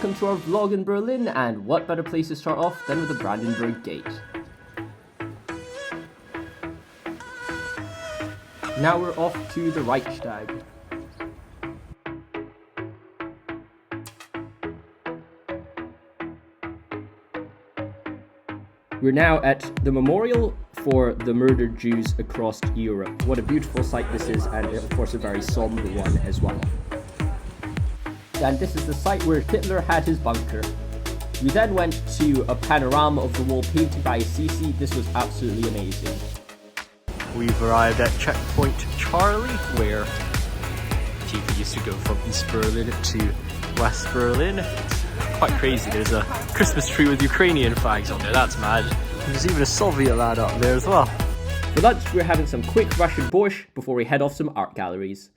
welcome to our vlog in Berlin, and what better place to start off than with the Brandenburg Gate. Now we're off to the Reichstag. We're now at the memorial for the murdered Jews across Europe. What a beautiful sight this is, and of course a very somber one as well. And this is the site where Hitler had his bunker. We then went to a panorama of the wall painted by Assisi. This was absolutely amazing. We've arrived at Checkpoint Charlie, where people used to go from East Berlin to West Berlin. It's quite crazy. There's a Christmas tree with Ukrainian flags on there. That's mad. There's even a Soviet lad up there as well. For lunch, we're having some quick Russian borscht before we head off some art galleries.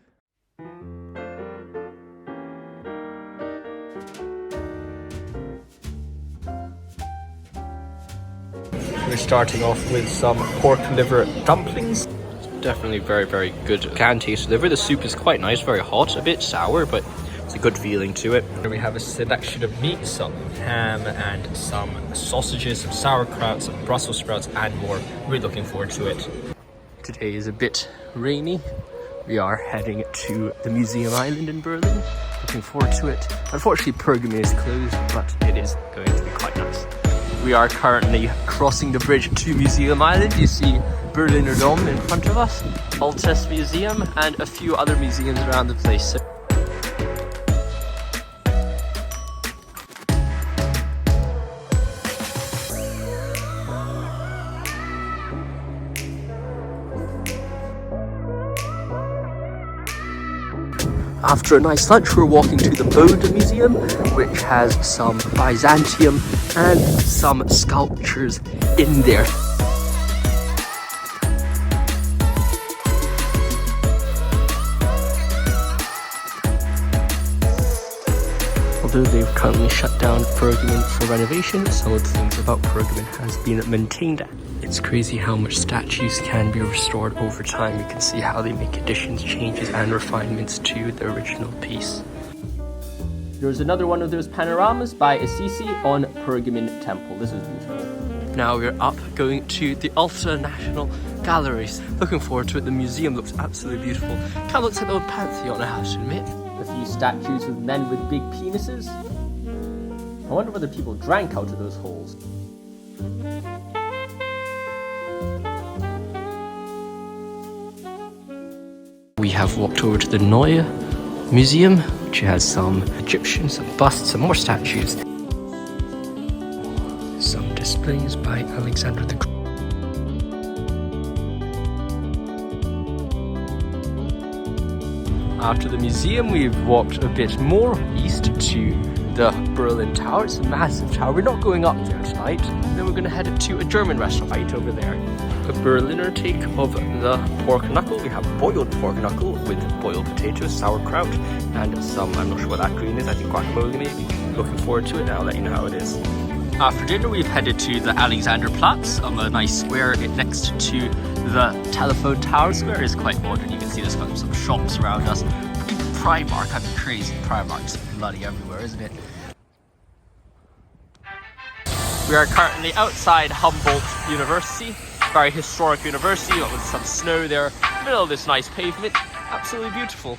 We're starting off with some pork liver dumplings. Definitely very, very good can taste liver. The soup is quite nice, very hot, a bit sour, but it's a good feeling to it. Here we have a selection of meat, some ham and some sausages, some sauerkraut, some Brussels sprouts and more. Really looking forward to it. Today is a bit rainy. We are heading to the Museum Island in Berlin. Looking forward to it. Unfortunately, Pergamon is closed, but it is going to be quite nice. We are currently crossing the bridge to Museum Island. You see Berliner Dom in front of us, Altes Museum, and a few other museums around the place. After a nice lunch, we're walking to the Bode Museum, which has some Byzantium and some sculptures in there. Although they've currently shut down Pergamon for renovation, some of the things about Pergamon has been maintained. It's crazy how much statues can be restored over time. You can see how they make additions, changes and refinements to the original piece. There's another one of those panoramas by Assisi on Pergamon Temple. This is beautiful. Now we're up going to the Alta National Galleries. Looking forward to it. The museum looks absolutely beautiful. Kind of looks like the old Pantheon, I have to admit. A few statues with men with big penises. I wonder whether people drank out of those holes. We have walked over to the Neue Museum, which has some Egyptian, some busts, some more statues. Some displays by Alexander the Great. After the museum, we've walked a bit more east to the Berlin Tower. It's a massive tower. We're not going up there tonight. Then we're going to head to a German restaurant right over there. A Berliner take of the pork knuckle. We have boiled pork knuckle with boiled potatoes, sauerkraut, and some, I'm not sure what that green is, I think guacamole maybe. Looking forward to it, and I'll let you know how it is. After dinner, we've headed to the Alexanderplatz, on a nice square next to the telephone tower. Square is quite modern. You can see there's got some shops around us. Primark, I mean crazy. Primark's bloody everywhere, isn't it? We are currently outside Humboldt University. Very historic university, with some snow there, middle of this nice pavement. Absolutely beautiful.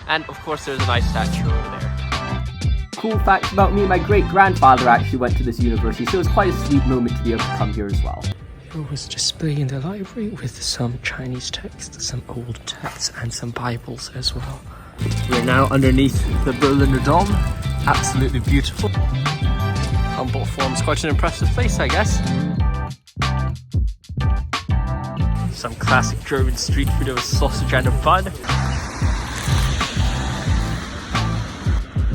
And of course there's a nice statue over there. Cool fact about me, my great-grandfather actually went to this university, so it was quite a sweet moment to be able to come here as well. There was a display in the library with some Chinese texts, some old texts and some Bibles as well. We're now underneath the Berliner Dom. Absolutely beautiful. Humboldt forms quite an impressive place, I guess. Some classic German street food of a sausage and a bun.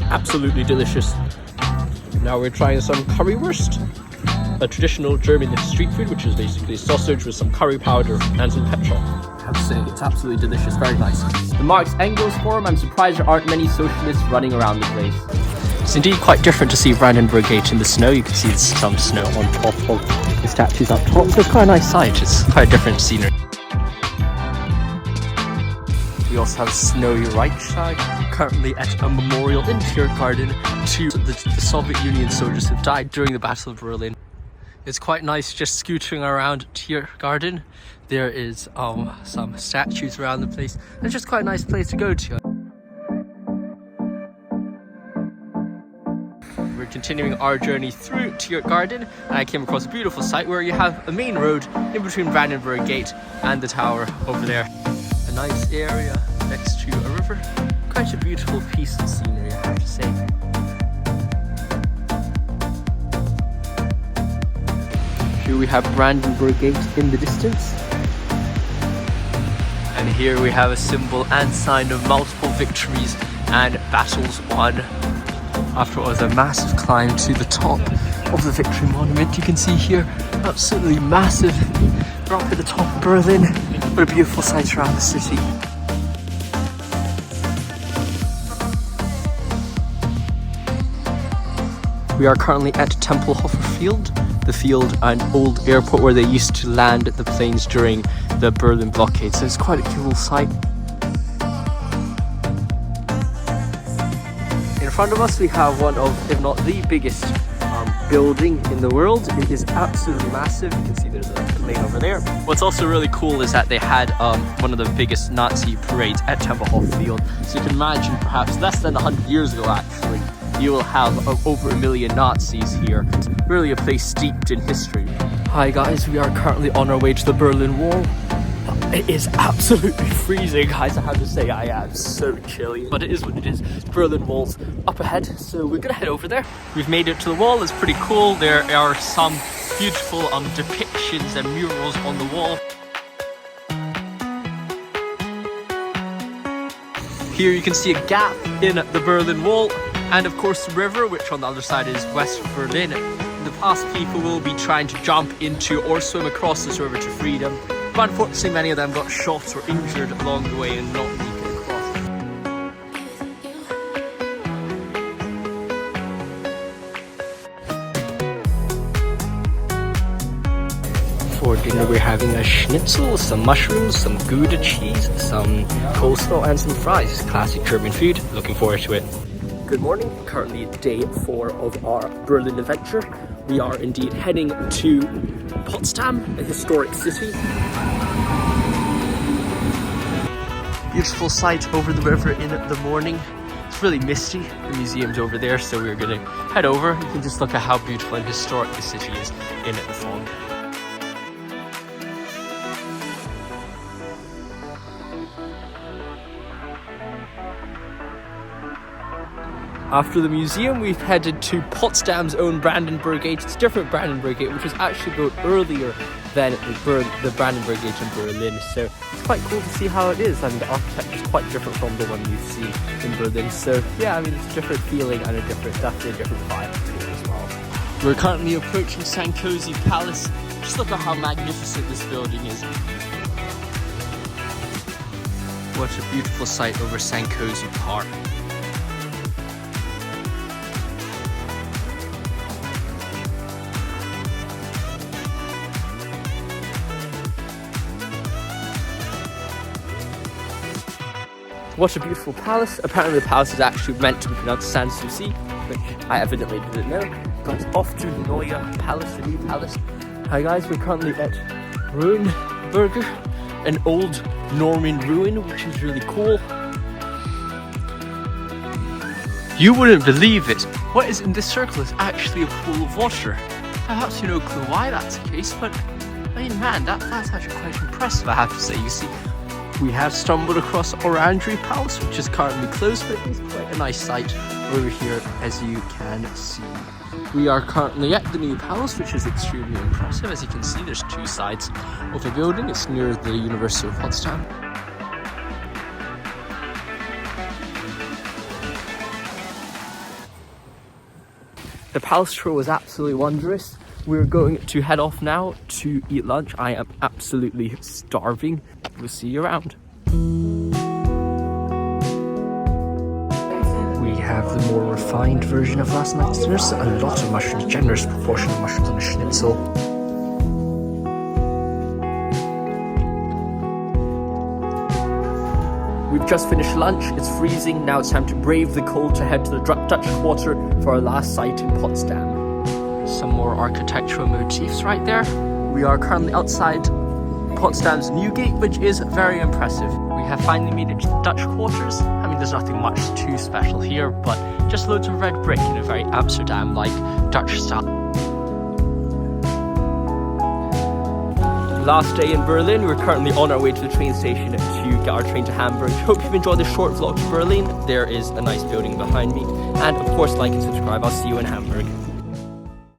Absolutely delicious. Now we're trying some currywurst, a traditional German street food, which is basically sausage with some curry powder and some petrol. I have to say, it's absolutely delicious, very nice. The Marx Engels Forum, I'm surprised there aren't many socialists running around the place. It's indeed quite different to see Brandenburg Gate in the snow. You can see some snow on top of the statues up top. So it's quite a nice sight. It's quite a different scenery. We also have snowy Reichstag. Currently at a memorial in Tiergarten to the Soviet Union soldiers who died during the Battle of Berlin. It's quite nice just scootering around Tiergarten. There is some statues around the place. It's just quite a nice place to go to. We're continuing our journey through Tiergarten, and I came across a beautiful site where you have a main road in between Brandenburg Gate and the tower over there. A nice area next to a river. Quite a beautiful piece of scenery, I have to say. Here we have Brandenburg Gate in the distance. And here we have a symbol and sign of multiple victories and battles won. After what was a massive climb to the top of the Victory Monument, you can see here, absolutely massive. We're up at the top of Berlin. What a beautiful sight around the city. We are currently at Tempelhofer Field, the field and old airport where they used to land the planes during the Berlin blockade, so it's quite a cool sight. In front of us we have one of, if not the biggest building in the world. It is absolutely massive. You can see there's a plane over there. What's also really cool is that they had one of the biggest Nazi parades at Tempelhofer Field, so you can imagine perhaps less than 100 years ago actually, you will have over 1 million Nazis here. It's really a place steeped in history. Hi guys, we are currently on our way to the Berlin Wall. It is absolutely freezing, guys. I have to say, I am so chilly, but it is what it is. Berlin Wall's up ahead, so we're gonna head over there. We've made it to the wall. It's pretty cool. There are some beautiful depictions and murals on the wall. Here you can see a gap in the Berlin Wall, and of course the river, which on the other side is West Berlin. In the past, people will be trying to jump into or swim across this river to freedom, but unfortunately many of them got shot or injured along the way and not making it across. For dinner we're having a schnitzel, some mushrooms, some Gouda cheese, some coleslaw and some fries. Classic German food. Looking forward to it. Good morning. Currently day 4 of our Berlin adventure. We are indeed heading to Potsdam, a historic city. Beautiful sight over the river in the morning. It's really misty. The museum's over there, so we're going to head over. You can just look at how beautiful and historic the city is in the fog. After the museum, we've headed to Potsdam's own Brandenburg Gate. It's a different Brandenburg Gate, which was actually built earlier than the Brandenburg Gate in Berlin. So it's quite cool to see how it is, and the architecture is quite different from the one we've seen in Berlin. So yeah, I mean, it's a different feeling and definitely a different vibe to it as well. We're currently approaching Sankosi Palace. Just look at how magnificent this building is. What a beautiful sight over Sankosi Park. What a beautiful palace. Apparently the palace is actually meant to be pronounced Sanssouci, which I evidently didn't know. But off to Neue Palace, the new palace. Hi guys, we're currently at Ruinberger, an old Norman ruin, which is really cool. You wouldn't believe it. What is in this circle is actually a pool of water. I have absolutely no clue why that's the case, but I mean, man, that's actually quite impressive, I have to say. You see, we have stumbled across Orangery Palace, which is currently closed, but it's quite a nice sight over here, as you can see. We are currently at the new palace, which is extremely impressive. As you can see, there's 2 sides of the building. It's near the University of Potsdam. The palace tour was absolutely wondrous. We're going to head off now to eat lunch. I am absolutely starving. We'll see you around. We have the more refined version of last night's dinner. So a lot of mushrooms, generous proportion of mushrooms on a schnitzel. We've just finished lunch, it's freezing, now it's time to brave the cold to head to the Dutch Quarter for our last site in Potsdam. Some more architectural motifs right there. We are currently outside Potsdam's new gate, which is very impressive. We have finally made it to the Dutch quarters. I mean, there's nothing much too special here, but just loads of red brick in a very Amsterdam-like Dutch style. Last day in Berlin, we're currently on our way to the train station to get our train to Hamburg. Hope you've enjoyed this short vlog to Berlin. There is a nice building behind me. And of course, like and subscribe. I'll see you in Hamburg.